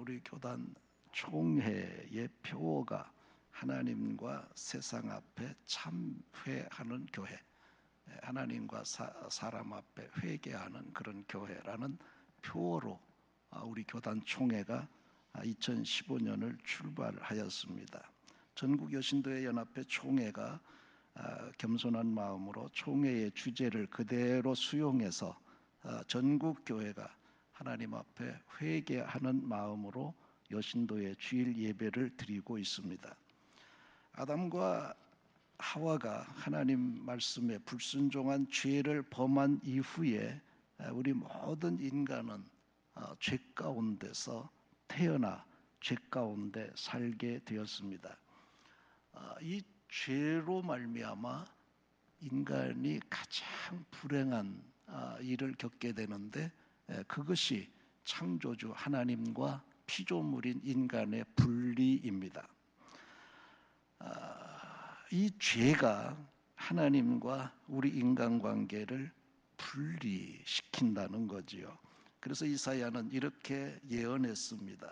우리 교단 총회의 표어가 하나님과 세상 앞에 참회하는 교회, 하나님과 사람 앞에 회개하는 그런 교회라는 표어로 우리 교단 총회가 2015년을 출발하였습니다. 전국 여신도회 연합회 총회가 겸손한 마음으로 총회의 주제를 그대로 수용해서 전국 교회가 하나님 앞에 회개하는 마음으로 여신도의 주일 예배를 드리고 있습니다. 아담과 하와가 하나님 말씀에 불순종한 죄를 범한 이후에 우리 모든 인간은 죄 가운데서 태어나 죄 가운데 살게 되었습니다. 이 죄로 말미암아 인간이 가장 불행한 일을 겪게 되는데, 그것이 창조주 하나님과 피조물인 인간의 분리입니다. 이 죄가 하나님과 우리 인간관계를 분리시킨다는 거지요. 그래서 이사야는 이렇게 예언했습니다.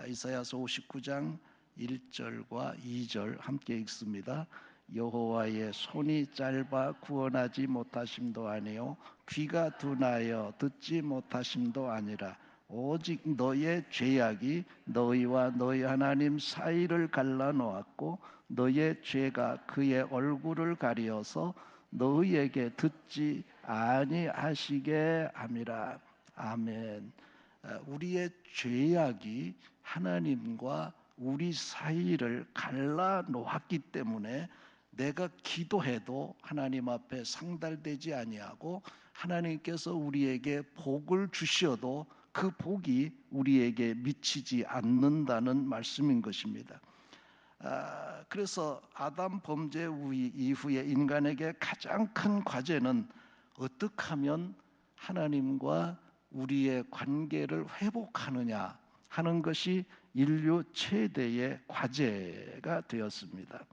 이사야서 59장 1절과 2절 함께 읽습니다. 여호와의 손이 짧아 구원하지 못하심도 아니요 귀가 둔하여 듣지 못하심도 아니라 오직 너의 죄악이 너희와 너희 하나님 사이를 갈라놓았고 너의 죄가 그의 얼굴을 가리어서 너희에게 듣지 아니하시게 함이라. 아멘. 우리의 죄악이 하나님과 우리 사이를 갈라놓았기 때문에 내가 기도해도 하나님 앞에 상달되지 아니하고, 하나님께서 우리에게 복을 주셔도 그 복이 우리에게 미치지 않는다는 말씀인 것입니다. 그래서 아담 범죄 이후에 인간에게 가장 큰 과제는 어떻게 하면 하나님과 우리의 관계를 회복하느냐 하는 것이 인류 최대의 과제가 되었습니다.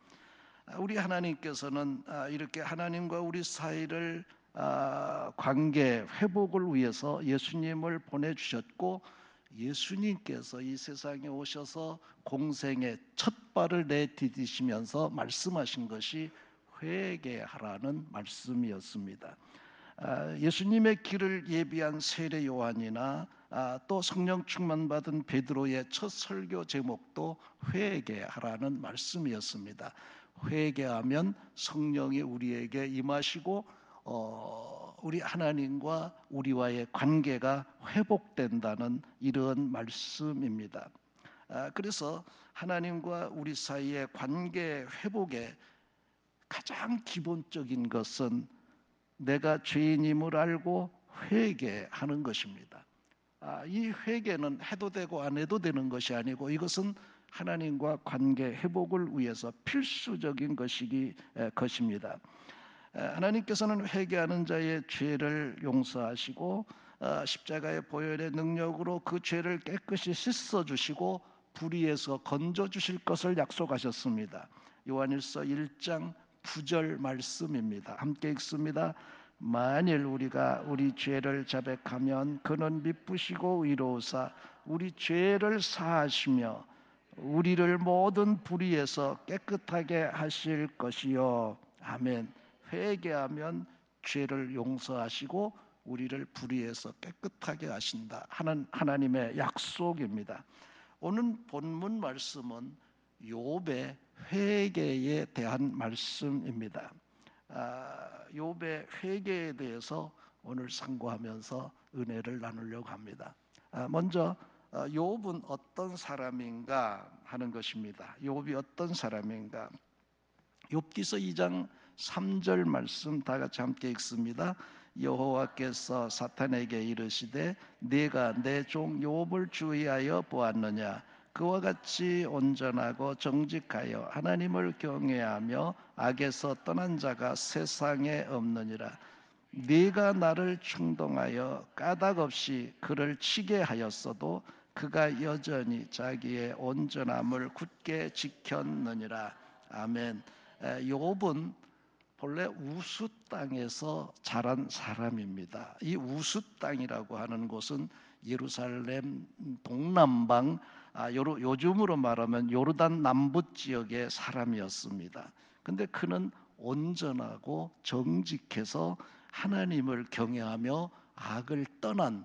우리 하나님께서는 이렇게 하나님과 우리 사이를 관계 회복을 위해서 예수님을 보내주셨고, 예수님께서 이 세상에 오셔서 공생의 첫 발을 내디디시면서 말씀하신 것이 회개하라는 말씀이었습니다. 예수님의 길을 예비한 세례 요한이나 또 성령 충만 받은 베드로의 첫 설교 제목도 회개하라는 말씀이었습니다. 회개하면 성령이 우리에게 임하시고 우리 하나님과 우리와의 관계가 회복된다는 이런 말씀입니다. 그래서 하나님과 우리 사이의 관계 회복의 가장 기본적인 것은 내가 죄인임을 알고 회개하는 것입니다. 이 회개는 해도 되고 안 해도 되는 것이 아니고, 이것은 하나님과 관계 회복을 위해서 필수적인 것입니다. 하나님께서는 회개하는 자의 죄를 용서하시고 십자가의 보혈의 능력으로 그 죄를 깨끗이 씻어주시고 불의에서 건져주실 것을 약속하셨습니다. 요한일서 1장 9절 말씀입니다. 함께 읽습니다. 만일 우리가 우리 죄를 자백하면 그는 미쁘시고 의로우사 우리 죄를 사하시며 우리를 모든 불의에서 깨끗하게 하실 것이요. 아멘. 회개하면 죄를 용서하시고 우리를 불의에서 깨끗하게 하신다 하는 하나님의 약속입니다. 오늘 본문 말씀은 욥의 회개에 대한 말씀입니다. 욥의 회개에 대해서 오늘 상고하면서 은혜를 나누려고 합니다. 먼저 욥은 어떤 사람인가 하는 것입니다. 욥이 어떤 사람인가? 욥기서 2장 3절 말씀 다 같이 함께 읽습니다. 여호와께서 사탄에게 이르시되 네가 내 종 욥을 주의하여 보았느냐? 그와 같이 온전하고 정직하여 하나님을 경외하며 악에서 떠난 자가 세상에 없느니라. 네가 나를 충동하여 까닭없이 그를 치게 하였어도 그가 여전히 자기의 온전함을 굳게 지켰느니라. 아멘. 욥은 본래 우스 땅에서 자란 사람입니다. 이 우스 땅이라고 하는 곳은 예루살렘 동남방 요즘으로 말하면 요르단 남부 지역의 사람이었습니다. 근데 그는 온전하고 정직해서 하나님을 경외하며 악을 떠난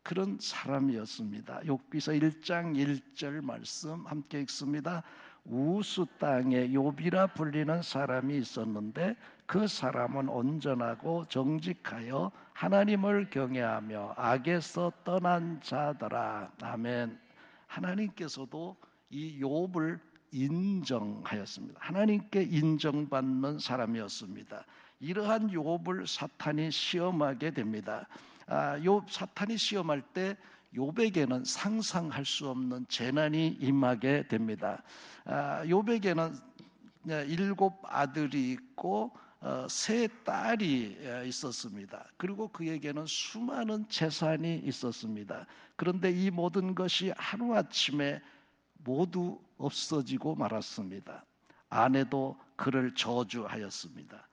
그런 사람이었습니다. 욥기서 1장 1절 말씀 함께 읽습니다. 우스 땅에 욥이라 불리는 사람이 있었는데 그 사람은 온전하고 정직하여 하나님을 경외하며 악에서 떠난 자더라. 아멘. 하나님께서도 이 욥을 인정하였습니다. 하나님께 인정받는 사람이었습니다. 이러한 욥을 사탄이 시험하게 됩니다. 사탄이 시험할 때 욥에게는 상상할 수 없는 재난이 임하게 됩니다. 욥에게는 7 아들이 있고 3 딸이 있었습니다. 그리고 그에게는 수많은 재산이 있었습니다. 그런데 이 모든 것이 하루아침에 모두 없어지고 말았습니다. 아내도 그를 저주하였습니다.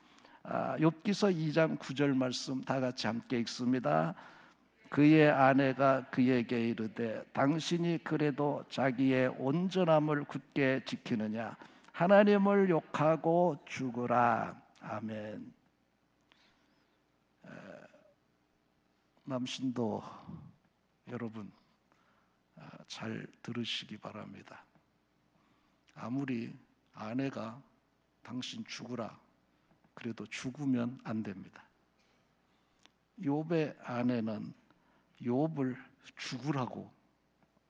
욥기서 2장 9절 말씀 다 같이 함께 읽습니다. 그의 아내가 그에게 이르되 당신이 그래도 자기의 온전함을 굳게 지키느냐 하나님을 욕하고 죽으라. 아멘. 남신도 여러분 잘 들으시기 바랍니다. 아무리 아내가 당신 죽으라 그래도 죽으면 안 됩니다. 욥의 아내는 욥을 죽으라고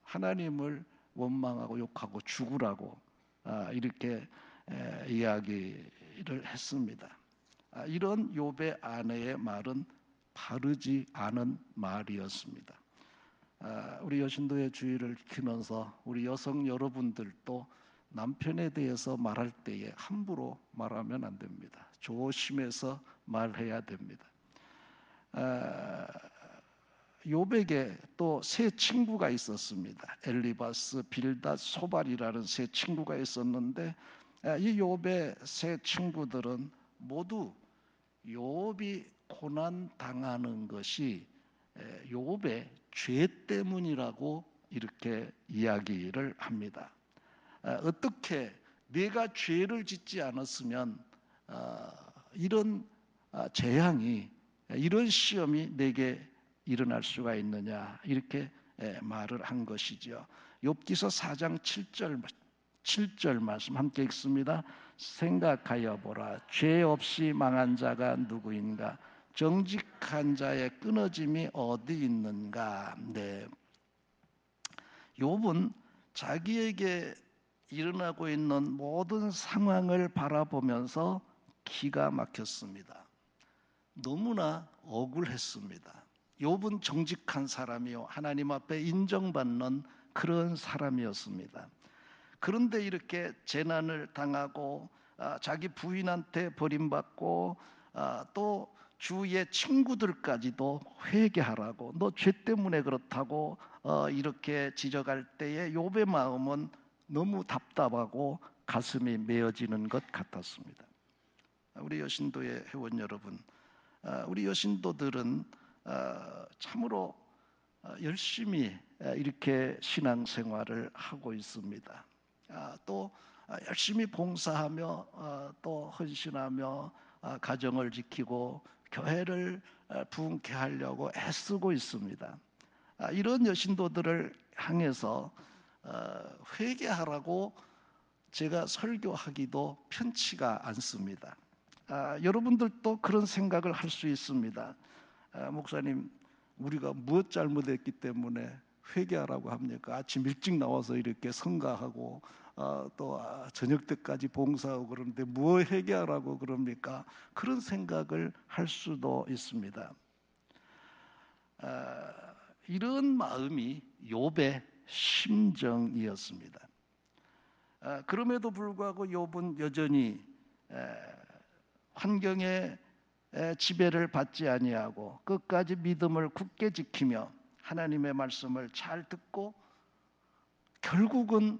하나님을 원망하고 욕하고 죽으라고 이렇게 이야기를 했습니다. 이런 욥의 아내의 말은 바르지 않은 말이었습니다. 우리 여신도의 주의를 지키면서 우리 여성 여러분들도 남편에 대해서 말할 때에 함부로 말하면 안 됩니다. 조심해서 말해야 됩니다. 욥에게 또 3 친구가 있었습니다. 엘리바스, 빌닷, 소발이라는 3 친구가 있었는데 이 욥의 3 친구들은 모두 욥이 고난 당하는 것이 욥의 죄 때문이라고 이렇게 이야기를 합니다. 어떻게 내가 죄를 짓지 않았으면 이런 재앙이 이런 시험이 내게 일어날 수가 있느냐 이렇게 말을 한 것이죠. 욥기서 4장 7절 말씀 함께 읽습니다. 생각하여 보라 죄 없이 망한 자가 누구인가 정직한 자의 끊어짐이 어디 있는가. 네. 욥은 자기에게 일어나고 있는 모든 상황을 바라보면서 기가 막혔습니다. 너무나 억울했습니다. 욥은 정직한 사람이요 하나님 앞에 인정받는 그런 사람이었습니다. 그런데 이렇게 재난을 당하고 자기 부인한테 버림받고 또 주위의 친구들까지도 회개하라고 너 죄 때문에 그렇다고 이렇게 지적할 때에 욥의 마음은 너무 답답하고 가슴이 메어지는 것 같았습니다. 우리 여신도의 회원 여러분, 우리 여신도들은 참으로 열심히 이렇게 신앙생활을 하고 있습니다. 또 열심히 봉사하며 또 헌신하며 가정을 지키고 교회를 부흥케 하려고 애쓰고 있습니다. 이런 여신도들을 향해서 회개하라고 제가 설교하기도 편치가 않습니다. 여러분들도 그런 생각을 할 수 있습니다. 목사님, 우리가 무엇 잘못했기 때문에 회개하라고 합니까? 아침 일찍 나와서 이렇게 성가하고 또 저녁 때까지 봉사하고 그러는데 뭐 회개하라고 그럽니까? 그런 생각을 할 수도 있습니다. 이런 마음이 욥의 심정이었습니다. 그럼에도 불구하고 욥은 여전히 환경의 지배를 받지 아니하고 끝까지 믿음을 굳게 지키며 하나님의 말씀을 잘 듣고 결국은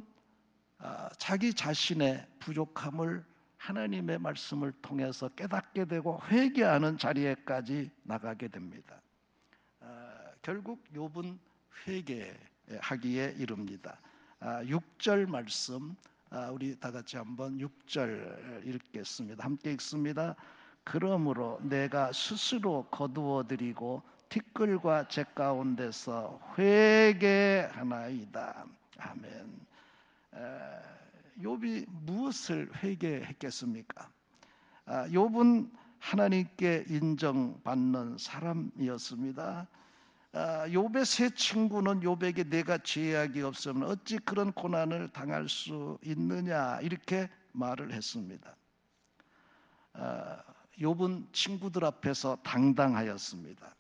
자기 자신의 부족함을 하나님의 말씀을 통해서 깨닫게 되고 회개하는 자리에까지 나가게 됩니다. 결국 욥은 회개하기에 이릅니다. 6절 말씀, 우리 다 같이 한번 6절 읽겠습니다. 함께 읽습니다. 그러므로 내가 스스로 거두어드리고 티끌과 재 가운데서 회개하나이다. 아멘. 욥이 무엇을 회개했겠습니까? 욥은 하나님께 인정받는 사람이었습니다. 욥의 세 친구는 욥에게 내가 죄악이 없으면 어찌 그런 고난을 당할 수 있느냐 이렇게 말을 했습니다. 욥은 친구들 앞에서 당당하였습니다.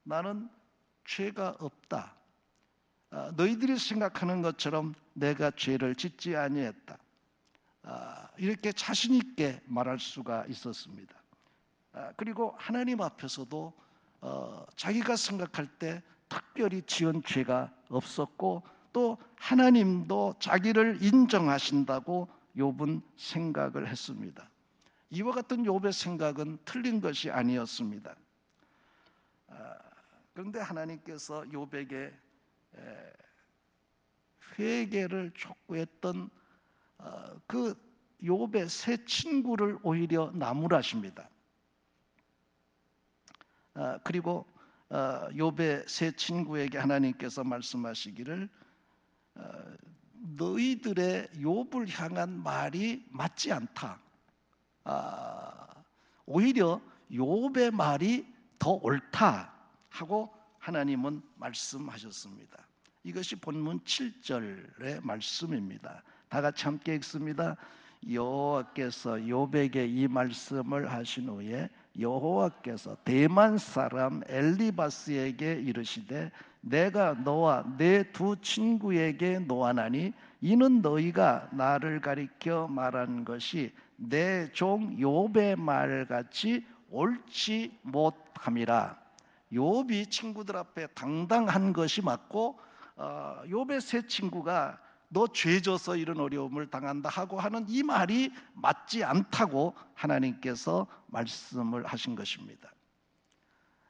나는 죄가 없다. 너희들이 생각하는 것처럼 내가 죄를 짓지 아니했다. 이렇게 자신 있게 말할 수가 있었습니다. 그리고 하나님 앞에서도 자기가 생각할 때 특별히 지은 죄가 없었고 또 하나님도 자기를 인정하신다고 욥은 생각을 했습니다. 이와 같은 욥의 생각은 틀린 것이 아니었습니다. 그런데 하나님께서 욥에게 회개를 촉구했던 그 욥의 세 친구를 오히려 나무라십니다. 그리고 욥의 세 친구에게 하나님께서 말씀하시기를 너희들의 욥을 향한 말이 맞지 않다. 오히려 욥의 말이 더 옳다 하고 하나님은 말씀하셨습니다. 이것이 본문 7절의 말씀입니다. 다 같이 함께 읽습니다. 여호와께서 욥에게 이 말씀을 하신 후에 여호와께서 대만 사람 엘리바스에게 이르시되 내가 너와 내 두 친구에게 노하나니 이는 너희가 나를 가리켜 말한 것이 내 종 욥의 말같이 옳지 못함이라. 욥이 친구들 앞에 당당한 것이 맞고 욥의 세 친구가 너 죄져서 이런 어려움을 당한다 하고 하는 이 말이 맞지 않다고 하나님께서 말씀을 하신 것입니다.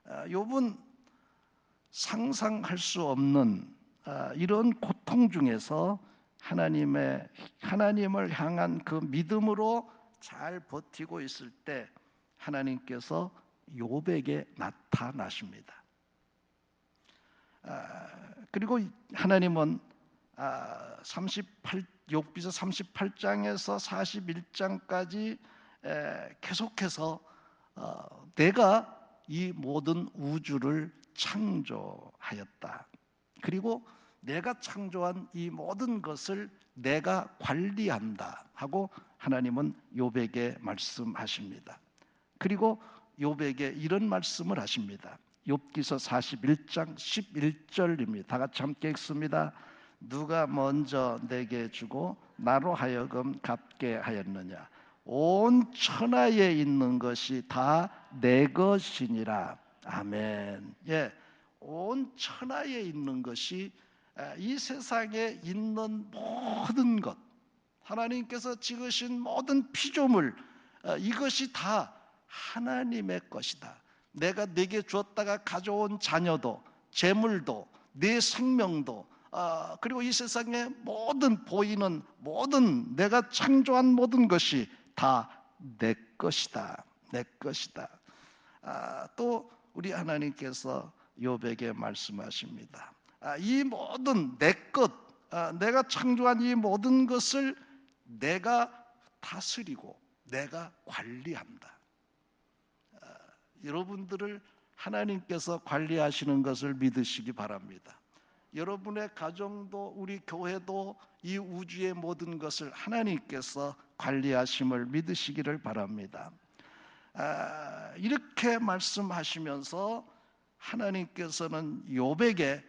욥은 상상할 수 없는 이런 고통 중에서 하나님을 향한 그 믿음으로 잘 버티고 있을 때 하나님께서 욥에게 나타나십니다. 그리고 하나님은 욥기서 38장에서 41장까지 계속해서 내가 이 모든 우주를 창조하였다. 그리고 내가 창조한 이 모든 것을 내가 관리한다 하고 하나님은 욥에게 말씀하십니다. 그리고 욥에게 이런 말씀을 하십니다. 욥기서 41장 11절입니다. 다 같이 함께 읽습니다. 누가 먼저 내게 주고 나로 하여금 갚게 하였느냐? 온 천하에 있는 것이 다 내 것이니라. 아멘. 예, 온 천하에 있는 것이 이 세상에 있는 모든 것, 하나님께서 지으신 모든 피조물, 이것이 다 하나님의 것이다. 내가 내게 주었다가 가져온 자녀도, 재물도, 내 생명도, 그리고 이 세상에 모든 보이는 모든 내가 창조한 모든 것이 다 내 것이다. 내 것이다. 또 우리 하나님께서 욥에게 말씀하십니다. 이 모든 내 것, 내가 창조한 이 모든 것을 내가 다스리고 내가 관리한다. 여러분들을 하나님께서 관리하시는 것을 믿으시기 바랍니다. 여러분의 가정도 우리 교회도 이 우주의 모든 것을 하나님께서 관리하심을 믿으시기를 바랍니다. 이렇게 말씀하시면서 하나님께서는 욥에게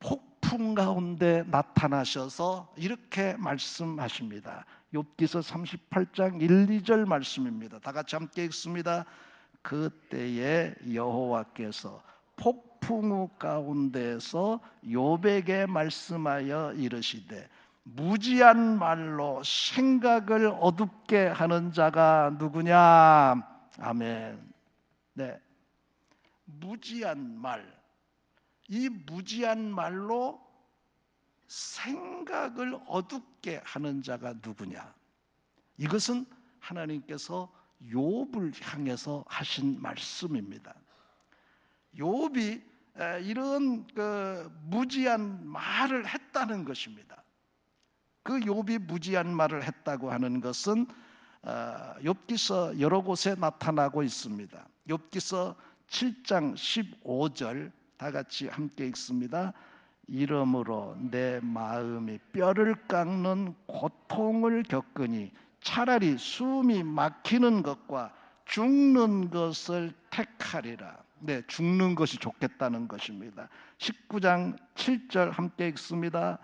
폭풍 가운데 나타나셔서 이렇게 말씀하십니다. 욥기서 38장 1, 2절 말씀입니다. 다 같이 함께 읽습니다. 그때에 여호와께서 폭풍우 가운데서 욥에게 말씀하여 이르시되 무지한 말로 생각을 어둡게 하는 자가 누구냐? 아멘. 네, 무지한 말. 이 무지한 말로 생각을 어둡게 하는 자가 누구냐? 이것은 하나님께서 욥을 향해서 하신 말씀입니다. 욥이 이런 무지한 말을 했다는 것입니다. 그 욥이 무지한 말을 했다고 하는 것은 욥기서 여러 곳에 나타나고 있습니다. 욥기서 7장 15절 다 같이 함께 읽습니다. 이러므로 내 마음이 뼈를 깎는 고통을 겪으니 차라리 숨이 막히는 것과 죽는 것을 택하리라. 네, 죽는 것이 좋겠다는 것입니다. 19장 7절 함께 읽습니다.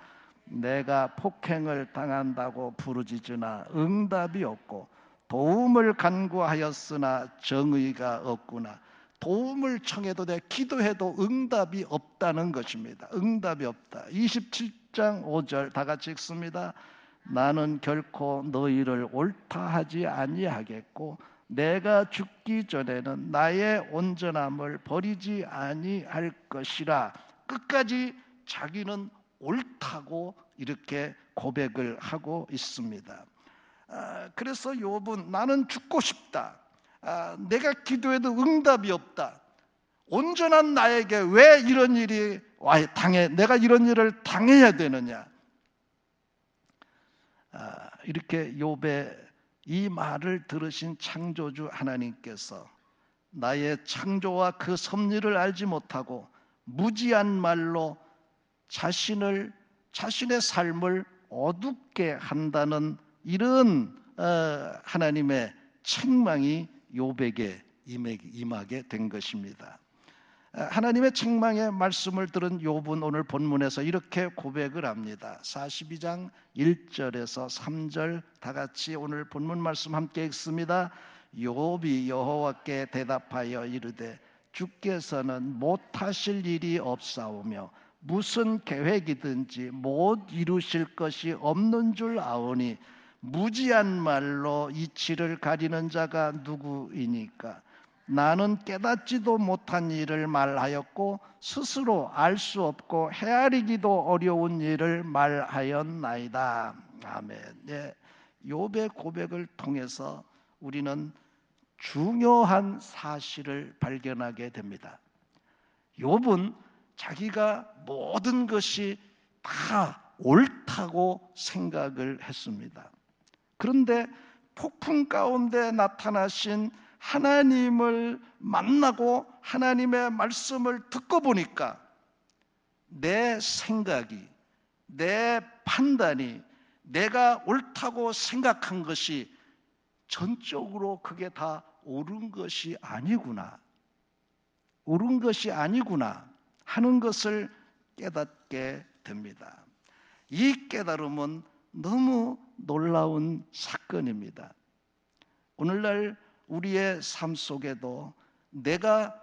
내가 폭행을 당한다고 부르짖으나 응답이 없고 도움을 간구하였으나 정의가 없구나. 도움을 청해도 돼 기도해도 응답이 없다는 것입니다. 응답이 없다. 27장 5절 다 같이 읽습니다. 나는 결코 너희를 옳다 하지 아니하겠고 내가 죽기 전에는 나의 온전함을 버리지 아니할 것이라. 끝까지 자기는 옳다고 이렇게 고백을 하고 있습니다. 그래서 욥은 나는 죽고 싶다. 내가 기도해도 응답이 없다. 온전한 나에게 왜 이런 일이 당해? 내가 이런 일을 당해야 되느냐? 이렇게 욥의 이 말을 들으신 창조주 하나님께서 나의 창조와 그 섭리를 알지 못하고 무지한 말로 자신의 삶을 어둡게 한다는 이런 하나님의 책망이 욥에게 임하게 된 것입니다. 하나님의 책망의 말씀을 들은 욥은 오늘 본문에서 이렇게 고백을 합니다. 42장 1절에서 3절 다 같이 오늘 본문 말씀 함께 읽습니다. 욥이 여호와께 대답하여 이르되 주께서는 못하실 일이 없사오며 무슨 계획이든지 못 이루실 것이 없는 줄 아오니 무지한 말로 이치를 가리는 자가 누구이니까? 나는 깨닫지도 못한 일을 말하였고 스스로 알 수 없고 헤아리기도 어려운 일을 말하였나이다. 아멘. 예, 욥의 고백을 통해서 우리는 중요한 사실을 발견하게 됩니다. 욥은 자기가 모든 것이 다 옳다고 생각을 했습니다. 그런데 폭풍 가운데 나타나신 하나님을 만나고 하나님의 말씀을 듣고 보니까 내 생각이, 내 판단이, 내가 옳다고 생각한 것이 전적으로 그게 다 옳은 것이 아니구나. 옳은 것이 아니구나 하는 것을 깨닫게 됩니다. 이 깨달음은 너무 놀라운 사건입니다. 오늘날 우리의 삶 속에도 내가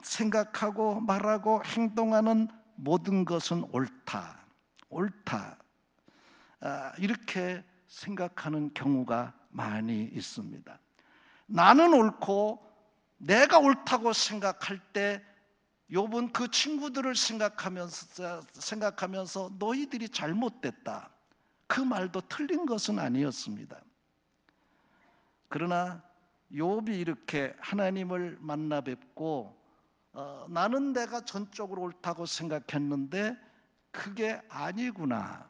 생각하고 말하고 행동하는 모든 것은 옳다, 옳다 이렇게 생각하는 경우가 많이 있습니다. 나는 옳고 내가 옳다고 생각할 때 욥은 그 친구들을 생각하면서 너희들이 잘못됐다. 그 말도 틀린 것은 아니었습니다. 그러나 욥이 이렇게 하나님을 만나 뵙고 나는 내가 전적으로 옳다고 생각했는데 그게 아니구나.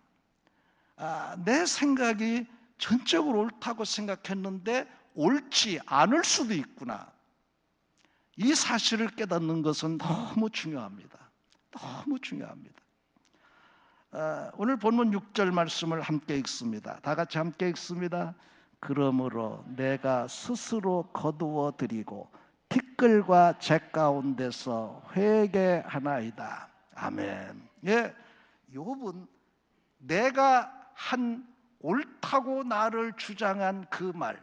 내 생각이 전적으로 옳다고 생각했는데 옳지 않을 수도 있구나. 이 사실을 깨닫는 것은 너무 중요합니다. 너무 중요합니다. 오늘 본문 6절 말씀을 함께 읽습니다. 다 같이 함께 읽습니다. 그러므로 내가 스스로 거두어 드리고 티끌과 재 가운데서 회개하나이다. 아멘. 예, 욥은 내가 한 옳다고 나를 주장한 그 말,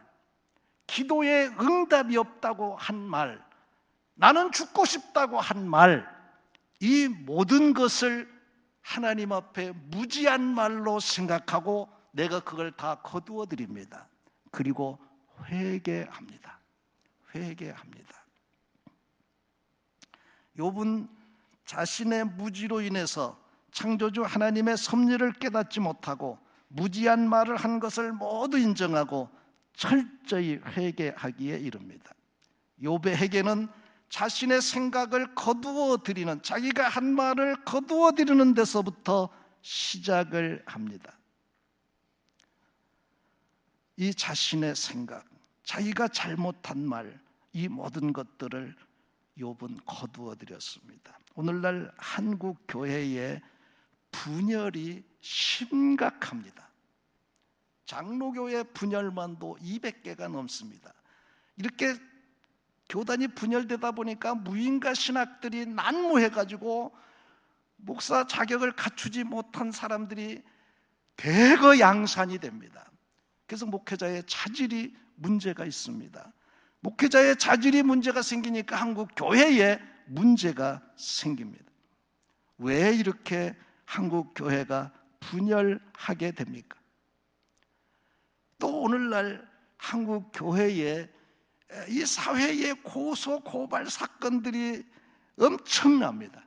기도에 응답이 없다고 한 말, 나는 죽고 싶다고 한 말, 이 모든 것을 하나님 앞에 무지한 말로 생각하고 내가 그걸 다 거두어 드립니다. 그리고 회개합니다. 회개합니다. 욥은 자신의 무지로 인해서 창조주 하나님의 섭리를 깨닫지 못하고 무지한 말을 한 것을 모두 인정하고 철저히 회개하기에 이릅니다. 욥의 회개는 자신의 생각을 거두어 드리는, 자기가 한 말을 거두어 드리는 데서부터 시작을 합니다. 이 자신의 생각, 자기가 잘못한 말, 이 모든 것들을 욥은 거두어 드렸습니다. 오늘날 한국 교회의 분열이 심각합니다. 장로교회 분열만도 200개가 넘습니다. 이렇게 교단이 분열되다 보니까 무인가 신학들이 난무해가지고 목사 자격을 갖추지 못한 사람들이 대거 양산이 됩니다. 그래서 목회자의 자질이 문제가 있습니다. 목회자의 자질이 문제가 생기니까 한국 교회에 문제가 생깁니다. 왜 이렇게 한국 교회가 분열하게 됩니까? 또 오늘날 한국 교회에 이 사회의 고소 고발 사건들이 엄청납니다.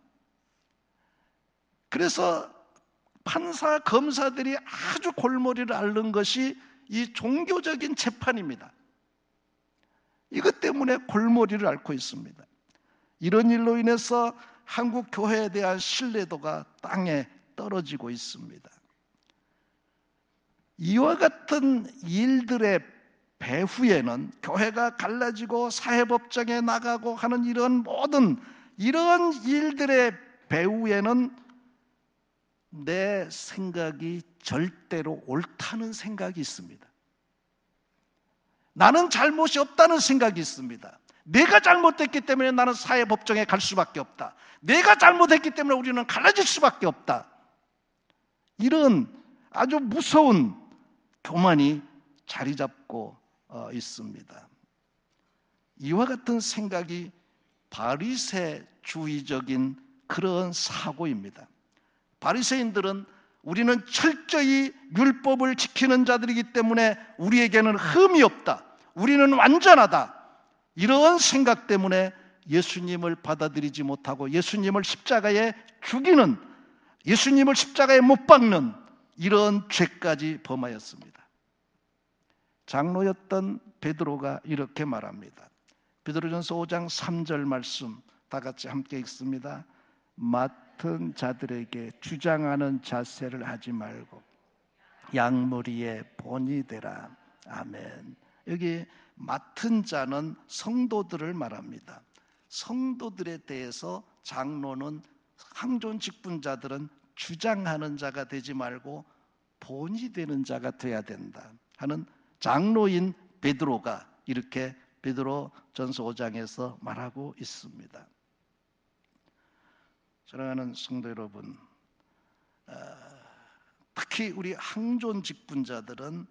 그래서 판사 검사들이 아주 골머리를 앓는 것이 이 종교적인 재판입니다. 이것 때문에 골머리를 앓고 있습니다. 이런 일로 인해서 한국 교회에 대한 신뢰도가 땅에 떨어지고 있습니다. 이와 같은 일들의 배후에는 교회가 갈라지고 사회법정에 나가고 하는 이런 일들의 배후에는 내 생각이 절대로 옳다는 생각이 있습니다. 나는 잘못이 없다는 생각이 있습니다. 내가 잘못했기 때문에 나는 사회법정에 갈 수밖에 없다. 내가 잘못했기 때문에 우리는 갈라질 수밖에 없다. 이런 아주 무서운 교만이 자리 잡고 있습니다. 이와 같은 생각이 바리새주의적인 그런 사고입니다. 바리새인들은 우리는 철저히 율법을 지키는 자들이기 때문에 우리에게는 흠이 없다, 우리는 완전하다, 이런 생각 때문에 예수님을 받아들이지 못하고 예수님을 십자가에 죽이는, 예수님을 십자가에 못 박는 이런 죄까지 범하였습니다. 장로였던 베드로가 이렇게 말합니다. 베드로전서 5장 3절 말씀 다 같이 함께 읽습니다. 맡은 자들에게 주장하는 자세를 하지 말고 양무리의 본이 되라. 아멘. 여기 맡은 자는 성도들을 말합니다. 성도들에 대해서 장로는, 항존 직분자들은 주장하는 자가 되지 말고 본이 되는 자가 돼야 된다 하는 장로인 베드로가 이렇게 베드로전서 5장에서 말하고 있습니다. 사랑하는 성도 여러분, 특히 우리 항존 직분자들은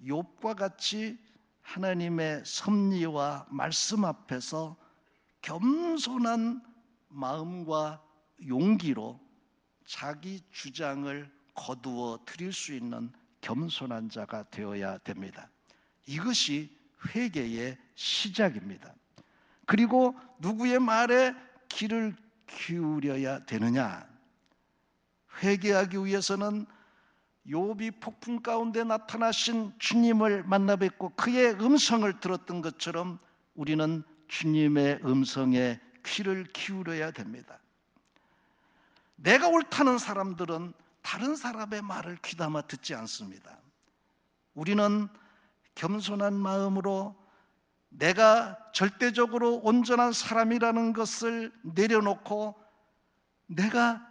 욥과 같이 하나님의 섭리와 말씀 앞에서 겸손한 마음과 용기로 자기 주장을 거두어 드릴 수 있는 겸손한 자가 되어야 됩니다. 이것이 회개의 시작입니다. 그리고 누구의 말에 귀를 기울여야 되느냐? 회개하기 위해서는 욥이 폭풍 가운데 나타나신 주님을 만나 뵙고 그의 음성을 들었던 것처럼 우리는 주님의 음성에 귀를 기울여야 됩니다. 내가 옳다는 사람들은 다른 사람의 말을 귀담아 듣지 않습니다. 우리는 겸손한 마음으로 내가 절대적으로 온전한 사람이라는 것을 내려놓고 내가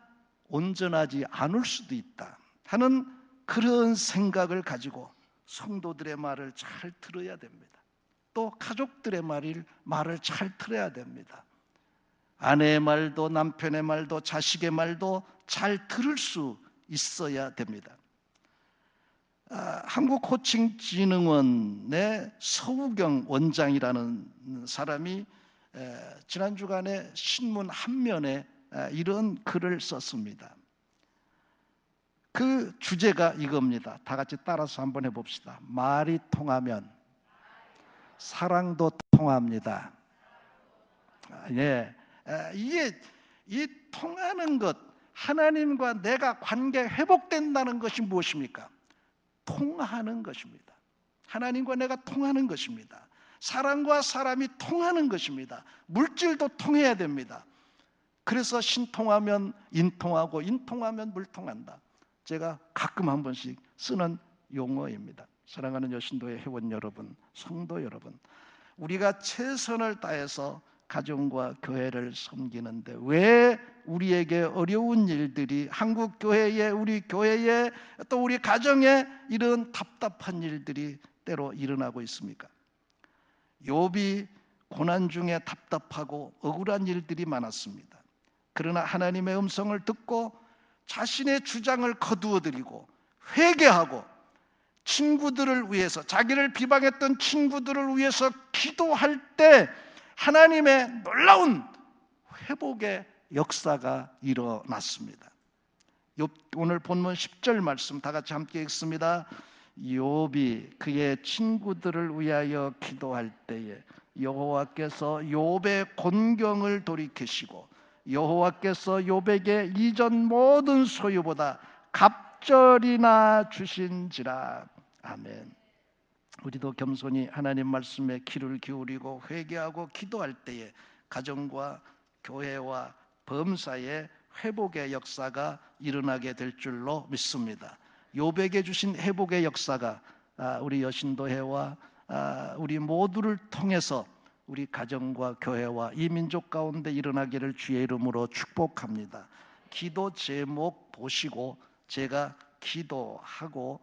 온전하지 않을 수도 있다 하는 그런 생각을 가지고 성도들의 말을 잘 들어야 됩니다. 또 가족들의 말을 잘 들어야 됩니다. 아내의 말도 남편의 말도 자식의 말도 잘 들을 수 있어야 됩니다. 한국코칭진흥원의 서우경 원장이라는 사람이 지난 주간에 신문 한 면에 이런 글을 썼습니다. 그 주제가 이겁니다. 다 같이 따라서 한번 해봅시다. 말이 통하면 사랑도 통합니다. 예, 이게 이 통하는 것, 하나님과 내가 관계 회복된다는 것이 무엇입니까? 통하는 것입니다. 하나님과 내가 통하는 것입니다. 사람과 사람이 통하는 것입니다. 물질도 통해야 됩니다. 그래서 신통하면 인통하고 인통하면 물통한다. 제가 가끔 한 번씩 쓰는 용어입니다. 사랑하는 여신도의 회원 여러분, 성도 여러분, 우리가 최선을 다해서 가정과 교회를 섬기는데 왜 우리에게 어려운 일들이 한국 교회에, 우리 교회에, 또 우리 가정에 이런 답답한 일들이 때로 일어나고 있습니까? 욥이 고난 중에 답답하고 억울한 일들이 많았습니다. 그러나 하나님의 음성을 듣고 자신의 주장을 거두어드리고 회개하고 친구들을 위해서, 자기를 비방했던 친구들을 위해서 기도할 때 하나님의 놀라운 회복의 역사가 일어났습니다. 오늘 본문 10절 말씀 다 같이 함께 읽습니다. 욥이 그의 친구들을 위하여 기도할 때에 여호와께서 욥의 곤경을 돌이키시고 여호와께서 욥에게 이전 모든 소유보다 갑절이나 주신지라. 아멘. 우리도 겸손히 하나님 말씀에 귀를 기울이고 회개하고 기도할 때에 가정과 교회와 범사에 회복의 역사가 일어나게 될 줄로 믿습니다. 욥에게 주신 회복의 역사가 우리 여신도회와 우리 모두를 통해서 우리 가정과 교회와 이 민족 가운데 일어나기를 주의 이름으로 축복합니다. 기도 제목 보시고 제가 기도하고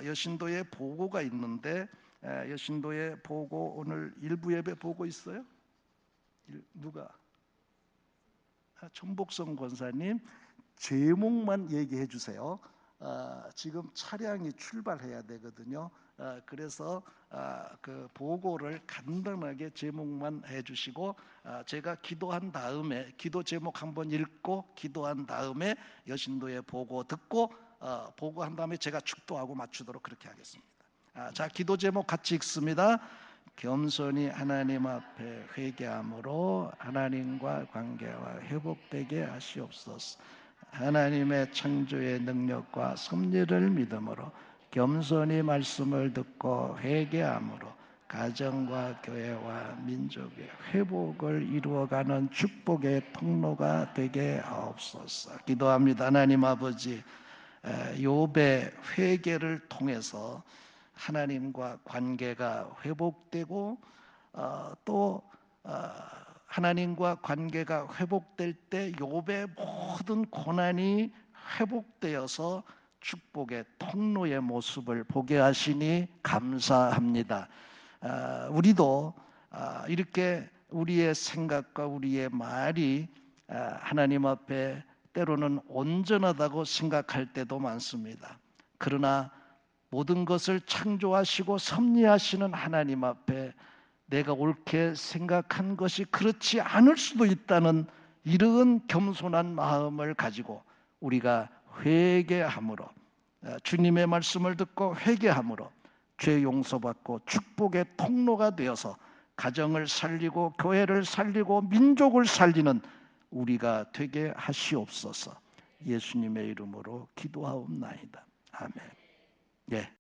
여신도에 보고가 있는데 여신도에 보고 오늘 일부 예배 보고 있어요? 누가? 전복성 권사님 제목만 얘기해 주세요. 지금 차량이 출발해야 되거든요. 그래서 그 보고를 간단하게 제목만 해주시고 제가 기도한 다음에 기도 제목 한번 읽고 기도한 다음에 여신도의 보고 듣고 보고한 다음에 제가 축도하고 맞추도록 그렇게 하겠습니다. 자, 기도 제목 같이 읽습니다. 겸손히 하나님 앞에 회개함으로 하나님과 관계가 회복되게 하시옵소서. 하나님의 창조의 능력과 섭리를 믿음으로 겸손히 말씀을 듣고 회개함으로 가정과 교회와 민족의 회복을 이루어가는 축복의 통로가 되게 하옵소서. 기도합니다. 하나님 아버지, 욥의 회개를 통해서 하나님과 관계가 회복되고 또 하나님과 관계가 회복될 때 욥의 모든 고난이 회복되어서 축복의 통로의 모습을 보게 하시니 감사합니다. 우리도 이렇게 우리의 생각과 우리의 말이 하나님 앞에 때로는 온전하다고 생각할 때도 많습니다. 그러나 모든 것을 창조하시고 섭리하시는 하나님 앞에 내가 옳게 생각한 것이 그렇지 않을 수도 있다는 이런 겸손한 마음을 가지고 우리가 회개함으로 주님의 말씀을 듣고 회개함으로 죄 용서받고 축복의 통로가 되어서 가정을 살리고 교회를 살리고 민족을 살리는 우리가 되게 하시옵소서. 예수님의 이름으로 기도하옵나이다. 아멘. 예.